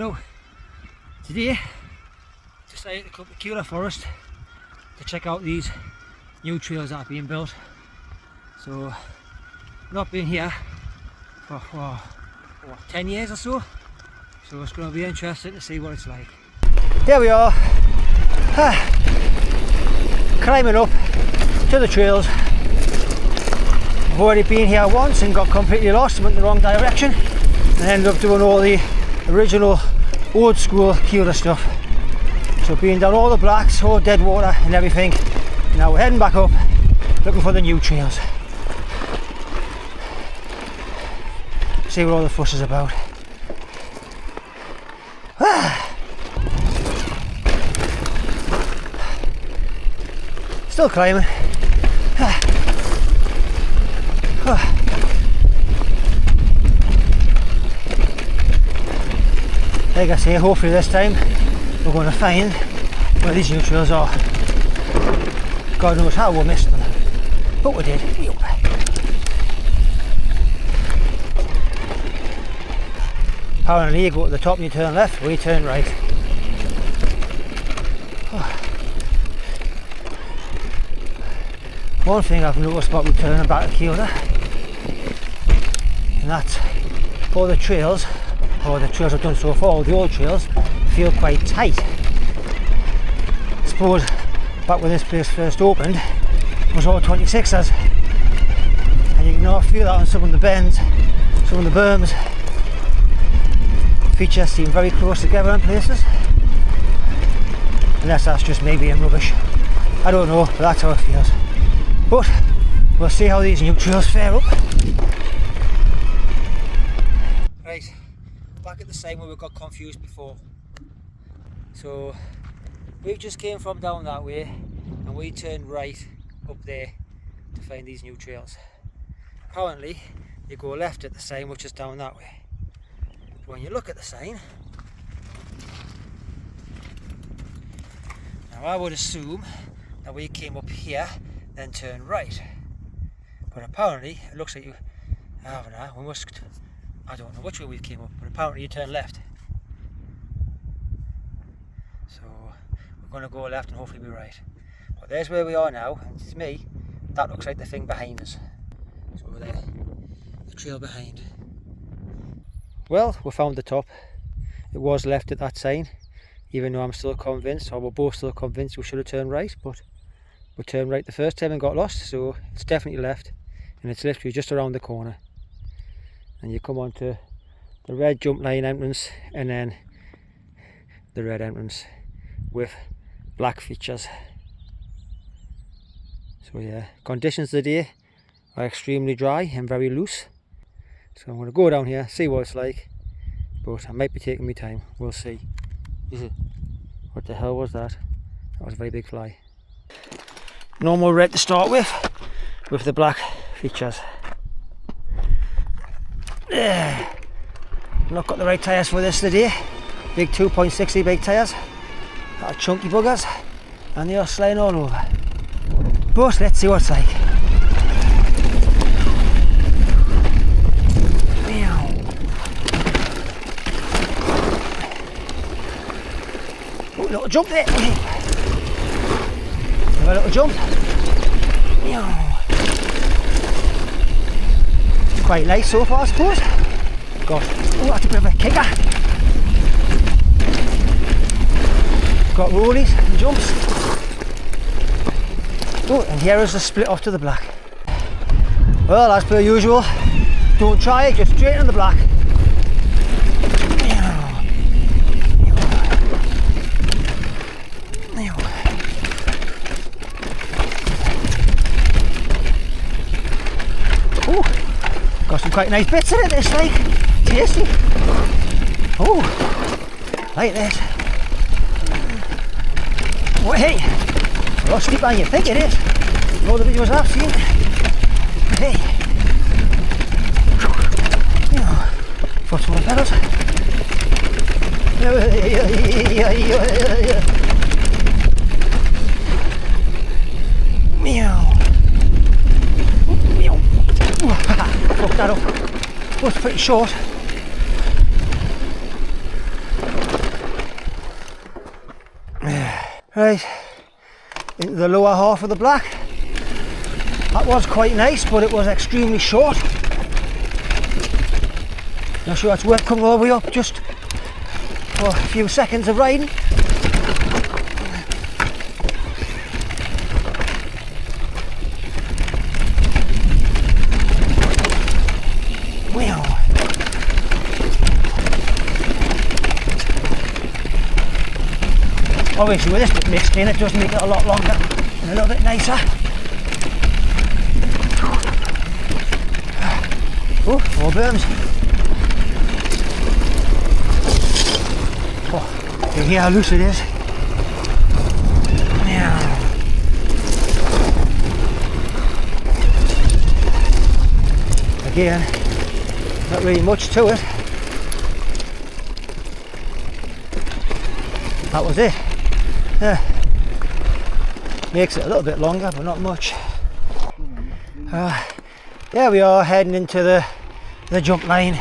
Hello. Today, decided to come to Kielder Forest to check out these new trails that are being built. So, not been here for 10 years or so. So it's going to be interesting to see what it's like. Here we are, climbing up to the trails. I've already been here once and got completely lost, went in the wrong direction and ended up doing all the original old school Kielder stuff. So being down all the blacks, all dead water and everything. Now we're heading back up looking for the new trails. See what all the fuss is about. Still climbing. Like I say, hopefully this time we're going to find where these new trails are. God knows how we missed them, but we did. Apparently you go to the top and you turn left, we turn right. One thing I've noticed about returning back to Kielder, and that's all the trails, or the trails I've done so far, all the old trails, feel quite tight. I suppose back when this place first opened, it was all 26ers, and you can now feel that on some of the bends, some of the berms. Features seem very close together in places, unless that's just me being rubbish. I don't know, but that's how it feels. But we'll see how these new trails fare up. Right, back at the same where we got confused before. So we just came from down that way and we turned right up there to find these new trails. Apparently you go left at the sign, which is down that way. When you look at the sign, now I would assume that we came up here then turn right, but apparently it looks like I don't know which way we came up, but apparently you turn left. So we're going to go left and hopefully be right. But there's where we are now, and to me that looks like the thing behind us. So over there, the trail behind. Well, we found the top. It was left at that sign, even though I'm still convinced, or we're both still convinced we should have turned right, but we turned right the first time and got lost, so it's definitely left, and it's literally just around the corner. And you come onto the red jump line entrance and then the red entrance with black features. So yeah, conditions today are extremely dry and very loose. So I'm going to go down here, see what it's like, but I might be taking my time, we'll see. What the hell was that? That was a very big fly. Normal red to start with the black features. Not got the right tyres for this today. Big 2.60 big tyres. That are chunky buggers, and they are sliding all over. But let's see what it's like. Oh, little jump there. Have a little jump. It's quite nice so far, I suppose. Gosh, oh, that's a bit of a kicker. Got rollies and jumps. Oh, and here is the split off to the black. Well, as per usual, don't try it, just straight in the black. Got some quite nice bits in it, this like, tasty. Oh, like this. Oh, hey, a lot steeper than you think it is. All the videos I've seen. Hey, foot full of pedals. Meow. Fuck that up. Was pretty short. Right, into the lower half of the black. That was quite nice, but it was extremely short. Not sure it's worth coming all the way up just for a few seconds of riding. Wow. Obviously with this bit mixed in, it does make it a lot longer and a little bit nicer. Oh, more berms. Oh, you can hear how loose it is. Meow. Again, not really much to it. That was it. Makes it a little bit longer, but not much. There we are, heading into the jump line.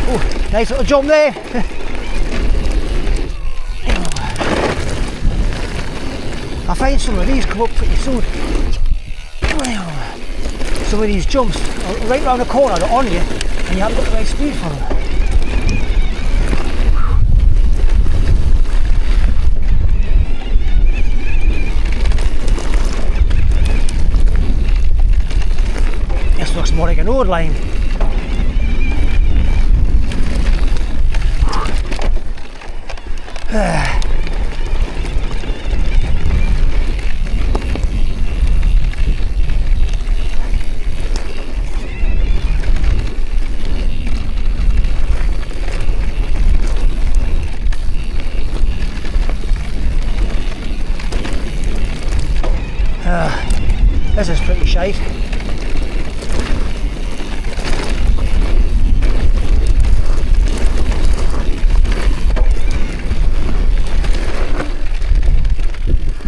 Oh, nice little jump there. I find some of these come up pretty soon. Some of these jumps are right round the corner, they're on you, and you haven't got the right speed for them. This looks more like an road line. This is pretty shite.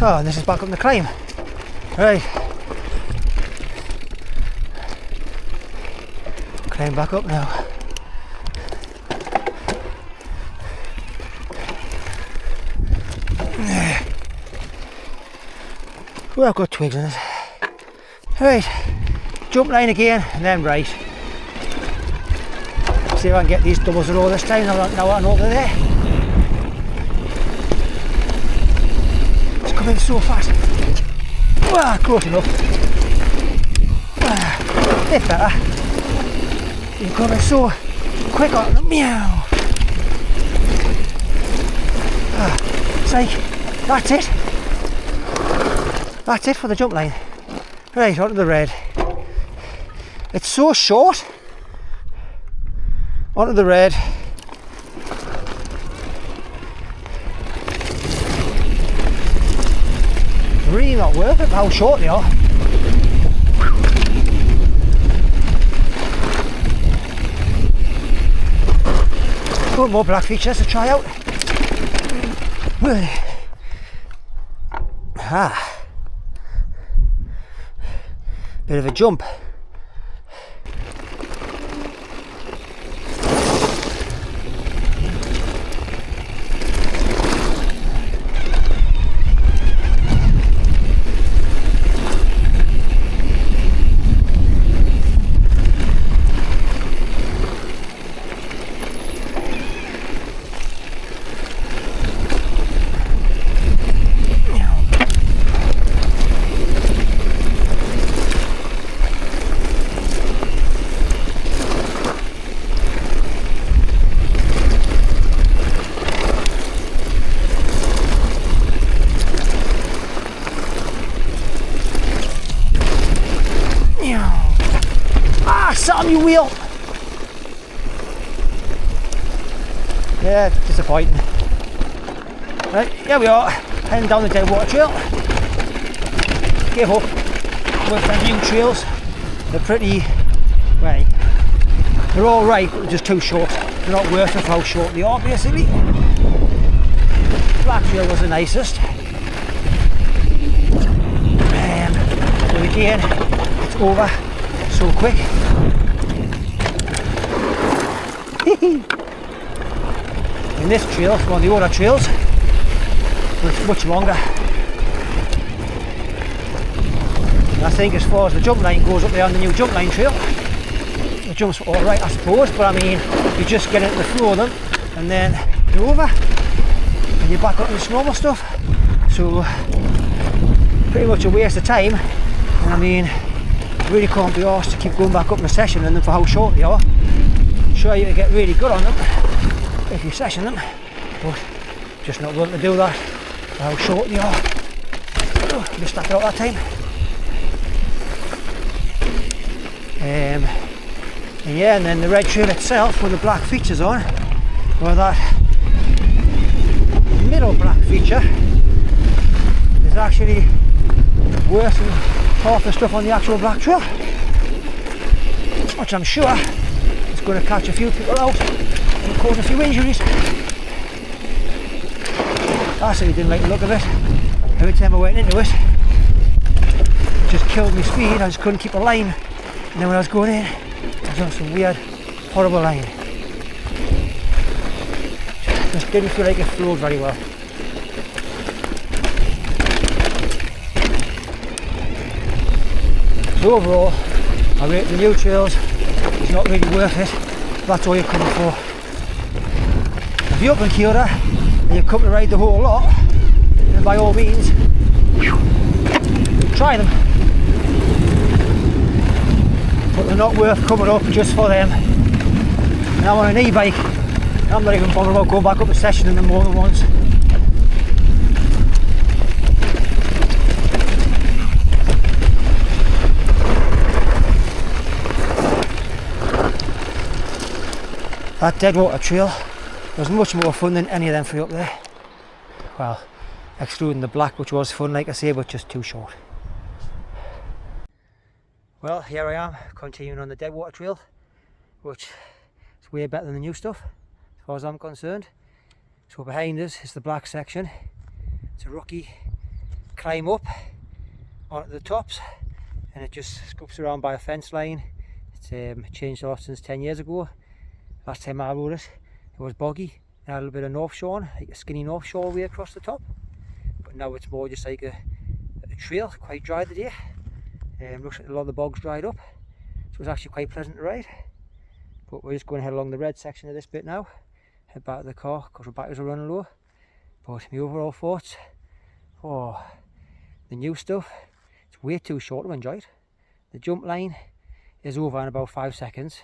Oh, and this is back up the climb. Right. Climb back up now. Well, I've got twigs in it. Right, jump line again and then right. See if I can get these doubles in row this time. Now I know they're there. It's coming so fast. Wow, close enough. Bit better. You're coming so quick on them. Meow. Psych. That's it. That's it for the jump line. Right, onto the red. It's so short. Onto the red. Really not worth it how short they are. Got more black features to try out. Bit of a jump. You wheel. Yeah, disappointing. Right, here we are, heading down the dead water trail. Give up with the new trails. They're pretty, well, they're alright, but they're just too short. They're not worth it for how short they are, basically. Black trail was the nicest. But again, it's over so quick. In this trail, one of the older trails, it's much longer. And I think as far as the jump line goes up there on the new jump line trail, the jumps were alright I suppose, but I mean, you just get into the flow of them and then you're over and you're back up to the normal stuff. So pretty much a waste of time, and I mean, really can't be asked to keep going back up in a session and them for how short they are. Sure, you can get really good on them if you session them, but just not willing to do that for how short they are. Missed that out that time. And yeah, and then the red trail itself with the black features on, well, that middle black feature is actually worse than half the stuff on the actual black trail, which I'm sure is going to catch a few people out and cause a few injuries. I certainly didn't like the look of it. Every time I went into it, it just killed me speed. I just couldn't keep a line, and then when I was going in, I was on some weird, horrible line. Just didn't feel like it flowed very well. So overall, I rate the new trails, it's not really worth it. That's all you're coming for. If you're up in Kielder and you come to ride the whole lot, then by all means, try them. But they're not worth coming up just for them. Now on an e-bike, I'm not even bothered about going back up a session in them more than once. That Deadwater trail was much more fun than any of them three up there. Well, excluding the black, which was fun like I say, but just too short. Well, here I am, continuing on the Deadwater trail, which is way better than the new stuff, as far as I'm concerned. So behind us is the black section. It's a rocky climb up onto the tops, and it just scoops around by a fence line. It's changed a lot since 10 years ago. Last time I rode it, it was boggy. It had a little bit of north shore, like a skinny north shore way across the top. But now it's more just like a trail, quite dry today. Looks like a lot of the bog's dried up, so it's actually quite pleasant to ride. But we're just going to head along the red section of this bit now, head back to the car because our batteries are running low. But my overall thoughts, oh, the new stuff, it's way too short to enjoy it. The jump line is over in about 5 seconds,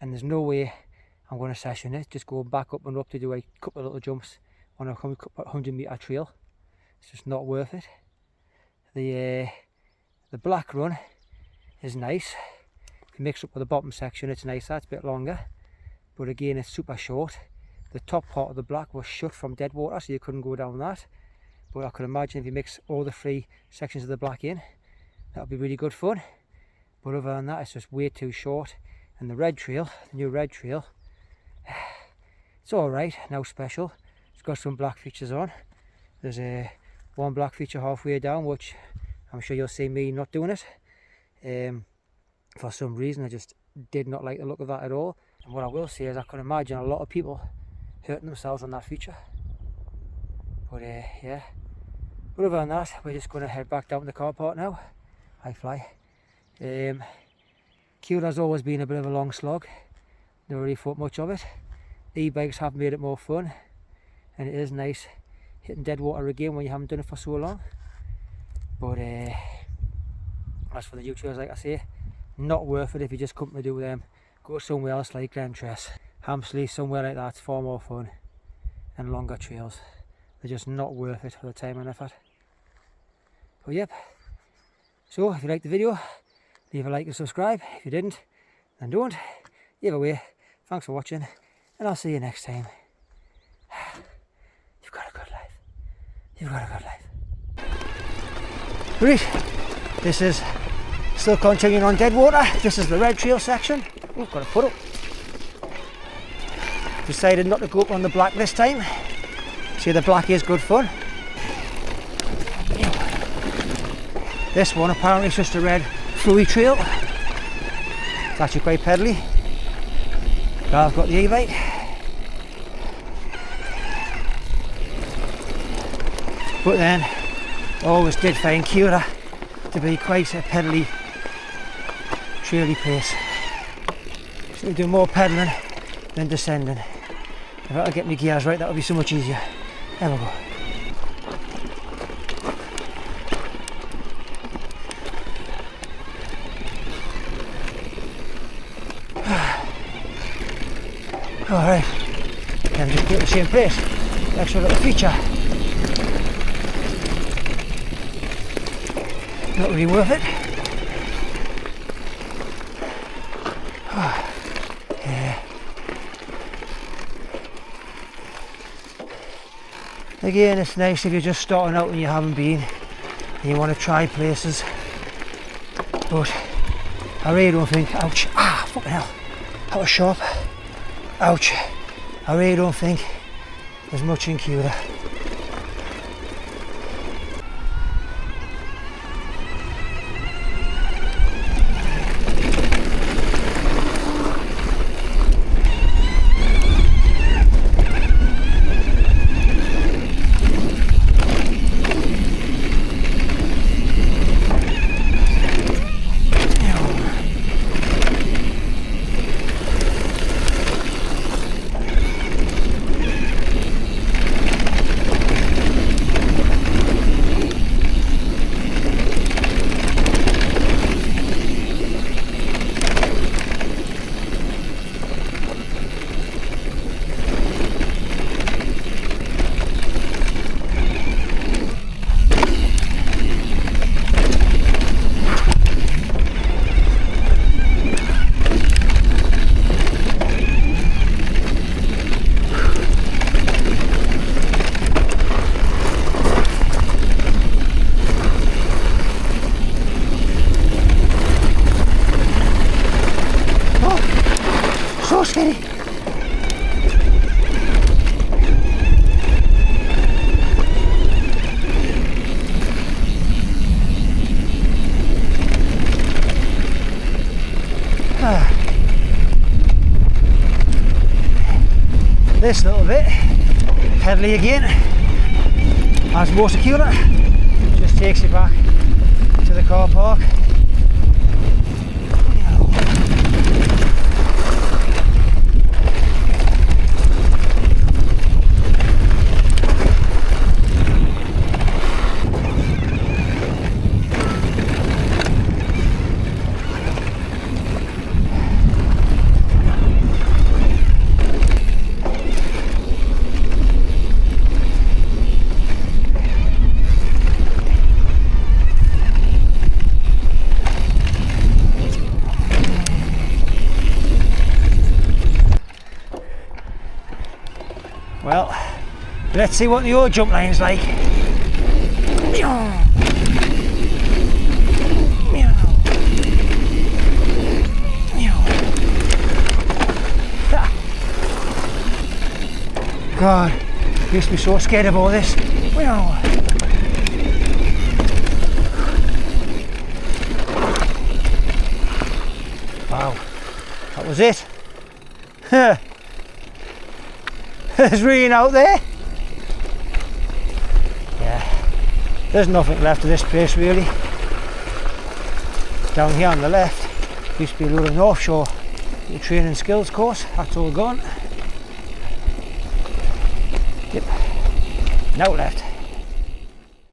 and there's no way I'm going to session it, just go back up and up to do a couple of little jumps on a 100 metre trail. It's just not worth it. The black run is nice. If you mix up with the bottom section, it's nicer, it's a bit longer, but again it's super short. The top part of the black was shut from Deadwater, so you couldn't go down that, but I could imagine if you mix all the 3 sections of the black in, that would be really good fun. But other than that, it's just way too short. And the red trail, the new red trail, it's alright, now special. It's got some black features on. There's one black feature halfway down, which I'm sure you'll see me not doing it. For some reason I just did not like the look of that at all. And what I will say is I can imagine a lot of people hurting themselves on that feature. But yeah. But other than that, we're just going to head back down to the car park now. I fly. Kielder's always been a bit of a long slog. Never really thought much of it. E-bikes have made it more fun, and it is nice hitting Deadwater again when you haven't done it for so long. But as for the new trails, like I say, not worth it if you just come to do them. Go somewhere else like Glentress, Hampsley, somewhere like that. It's far more fun and longer trails. They're just not worth it for the time and effort. But yep, so if you liked the video, leave a like and subscribe. If you didn't, then don't. Either way, thanks for watching, and I'll see you next time. You've got a good life. You've got a good life. Right, this is still continuing on Deadwater. This is the red trail section. Oh, got a puddle. Decided not to go up on the black this time. See, the black is good fun. This one apparently is just a red fluey trail. It's actually quite pedally. Now I've got the e-bike. But then I always did find Kielder to be quite a pedally, traily place. So we do more pedalling than descending. If I could get my gears right, that would be so much easier. There we go. Alright, then just put the same place, extra little feature. Not really worth it. Yeah. Again, it's nice if you're just starting out and you haven't been and you want to try places, but I really don't think, ouch, fucking hell, that was sharp. Ouch, I really don't think there's much in Kielder. So scary. This little bit, pedally again, as most of Kielder, just takes you back to the car park. Well, let's see what the old jump line's like. God, I used to be so scared of all this. Wow, that was it. There's rain out there. Yeah, there's nothing left of this place really. Down here on the left used to be a little North Shore training skills course. That's all gone. Yep, now left.